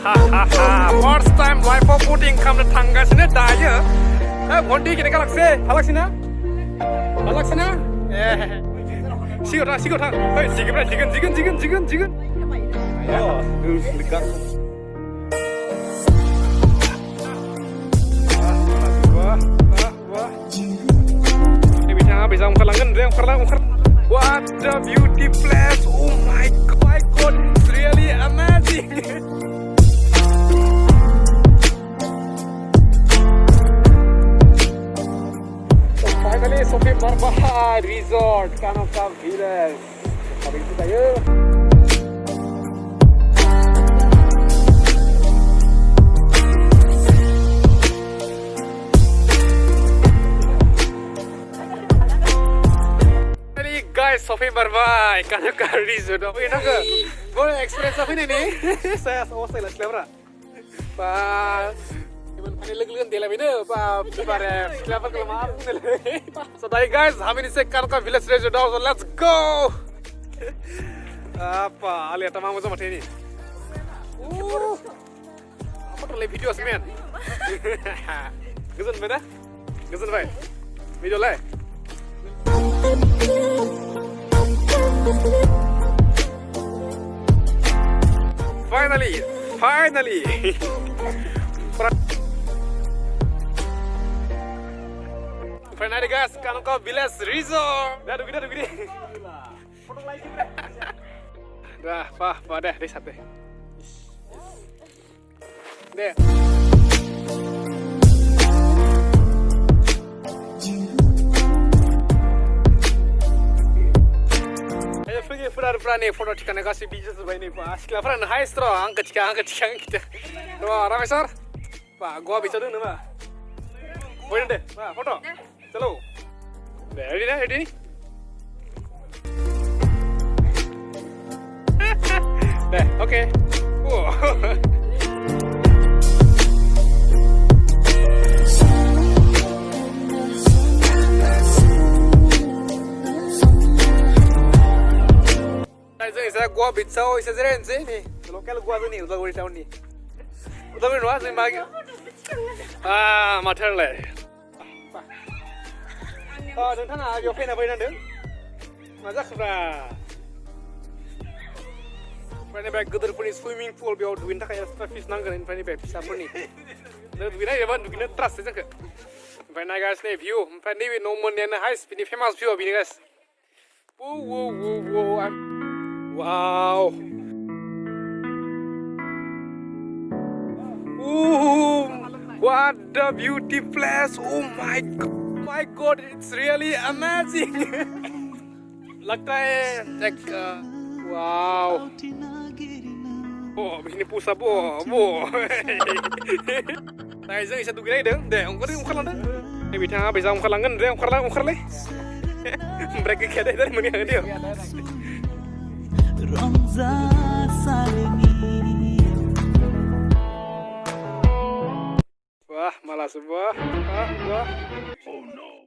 First time life of putting come to Tangasina Daya. One day, can I say, Alexina? Alexina? Yeah. She got her. Chicken. Oh, the gun. What a beauty place! Oh my God, it's really amazing! So finally, Sophie Marbaha Resort, Kanoka Village. Habis itu saya. Guys, Sophie Marbaha, Kanoka Resort. Apa ini ke? Boleh experience apa ini nih? Saya selesai lah, selera. Pas. Ini lagi dia lagi nih, Pak. Pada siapa kelemar? So, tadi guys, kami ini Kanoka Village Resort. So, let's go. Apa? Lihat sama sama ini. Apa tuh video semen? Gezen mana? Gezen baik. Video lah. Finally. Finally guys, Kanoka Village Resort. Dah gini. Foto lagi bre. Dah, dah, reset deh. Deh. Pura nih foto tikana kasih bijak tuh ini pak. Setelah pura high straw angkat kita. Wah ramai sar. Pak, gua bisa dulu nih pak. Boleh deh, pak foto. Celo. Ready nih. Deh, oke. Wow. Saya gua bitsau isa zeren nih. Lokal gua tuh nih, udah gua tahun nih. Udah berapa sih bagi? Mater le. Dan tanah yo pena apa ini? Mazak pra. Pernah baik gedor pun swimming pool biar winter kayak fish nanggan ini pernah baik bisa pun nih. Dan begini ya bang, begini trust aja ke. Pernah guys nih view, pernah nih nomor nih high speed ini famous view begini guys. Wow. What a beauty place. Oh my God, it's really amazing. लगता है एक wow. Oh, begini pusat bo. Nah, ini satu gila deh. Ungkar lah deh. Ini bisa ungkar langan deh, ungkar leh. Mereka kaya dari mana dia? Wah, malah sebuah. Wah. Oh no.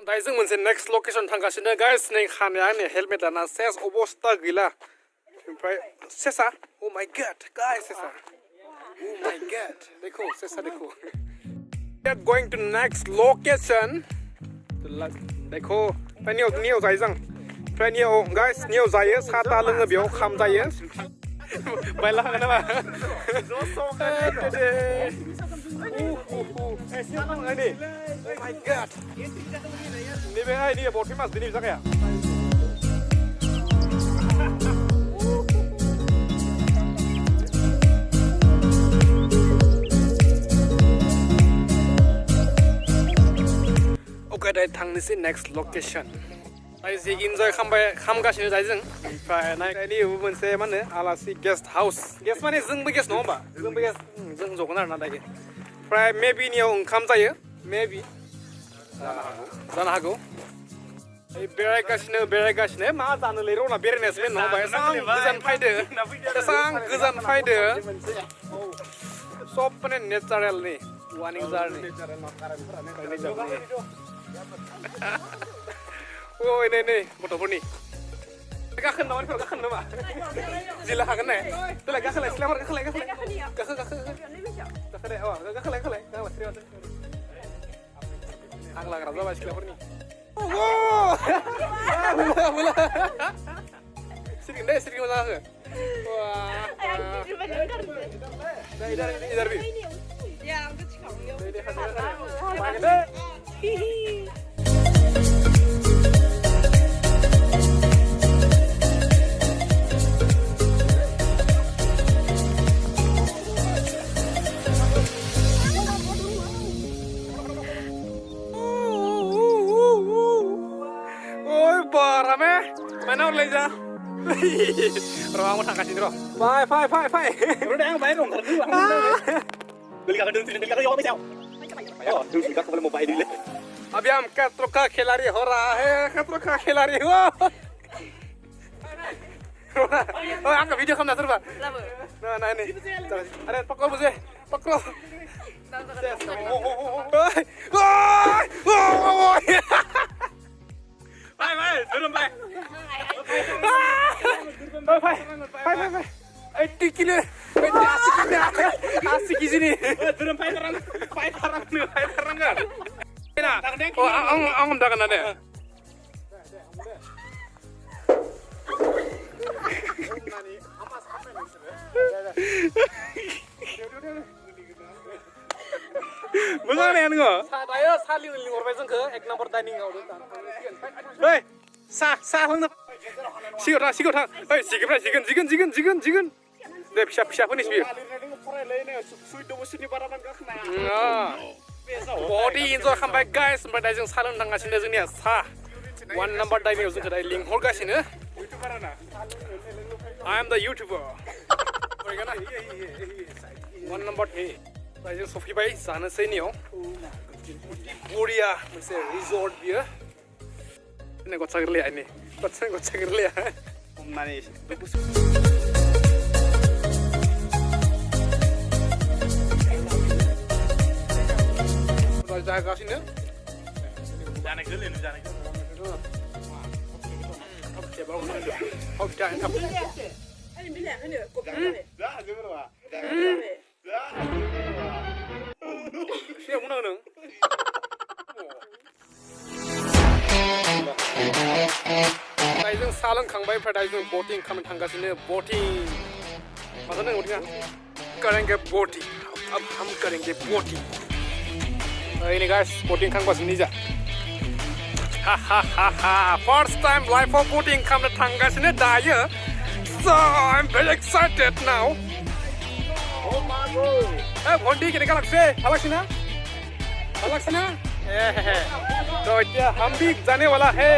Dai जों मोनसे next location थांगासिनो guys नै खानाया नै helmet लाना सेस अबस्था गैला ओमफ्राय सेसा oh my god guys सेसा oh my god देखो सेसा देखो we are going to next location देखो नियाव जायो जों ओमफ्राय नियाव guys नियाव जायो साता लोङो बेयाव खाम जायो बायला हागोन नामा Oh my god. Ini behai ni bot famous di ni bisa kaya. Okay, dah thang ni si next location. Tadi si enjoy खामगासिनो जायो जों. Oमफ्राय नायनि मोनसे मा होनो आलासि guest house. Guest माने जोंबो guest नङा होमबा? जोंबो guest जों जगोन आरोना दायो. ओमफ्राय maybe नियाव ओंखाम जायो. Maybe. जानो हागौ बेरायगासिनो मा जानो लिरो ना बेरायनायसो मेन नङा एसां गोजान फायदो सब माने नेचारेल नि वानिं जारनि ओइ नै गथ'फोरनि गाखोन नामा बेफोर गाखोन नामा जिला हागोन ने देलाय गाखोलाय सिलाफोर गाखोलाय गाखो दे गाखोलाय सिलाफोर आं लाग्रा जाबाय सिख्लाफोरनि सिरिगोन दे सिरिगोन मोजां हो इधर भी Ya, aku cakap. मागे दे Rame, mana orang lain jah? Roh, mau tangkasin roh. Fai. Udah yang bayar dong, kartu. Beli kakak dulu, beli kakak jawab misal. Ayo, dulu beli kakak mau bayar dulu. Abis am katro ka khilari ho raha hai, katro ka khilari ho. Oh, angka video kamu nak terus Nah ini. Ada pakro muzi, pakro. Bye, turun bye. Bye. Itu kilo, asik di sini. Turun terang kan? Nah, oh, angam dah kan ada. Bukan ni anu. Saya salih lingkor macam ke, ek number dining kau tu. Hei, sah hang. Sigot hang. Hei, sigen. Deh, pisah pun isbi. Body enjoy comeback guys, pada jeng salon tangga sini jeng ni sah. One number dining jeng kedai lingkor kat sini. I am the YouTuber. One number hey. Saya Sofi Bhai sana sini oh. Buria, macam resort dia. Ini kau cakap lihat ini. Kau cakap lihat. Manis. Kau jaga kat sini. Jangan dulu. Okay, baru ni. Kau dah enak. Ini bila ni? Kopi. Dah, jumpa. Siapa mana neng? Daijeng salon kangbai pada daijeng boating kami tangga sini boating. Macam mana boating? Kरेंगे boating. अब हम करेंगे boating. Ini guys boating kang pas ini ja. First time live for boating kami tangga sini daya. So I'm very excited now. Oh my god. Bondi कितने का लगते? अलग से ना? तो क्या हम भी जाने वाला है?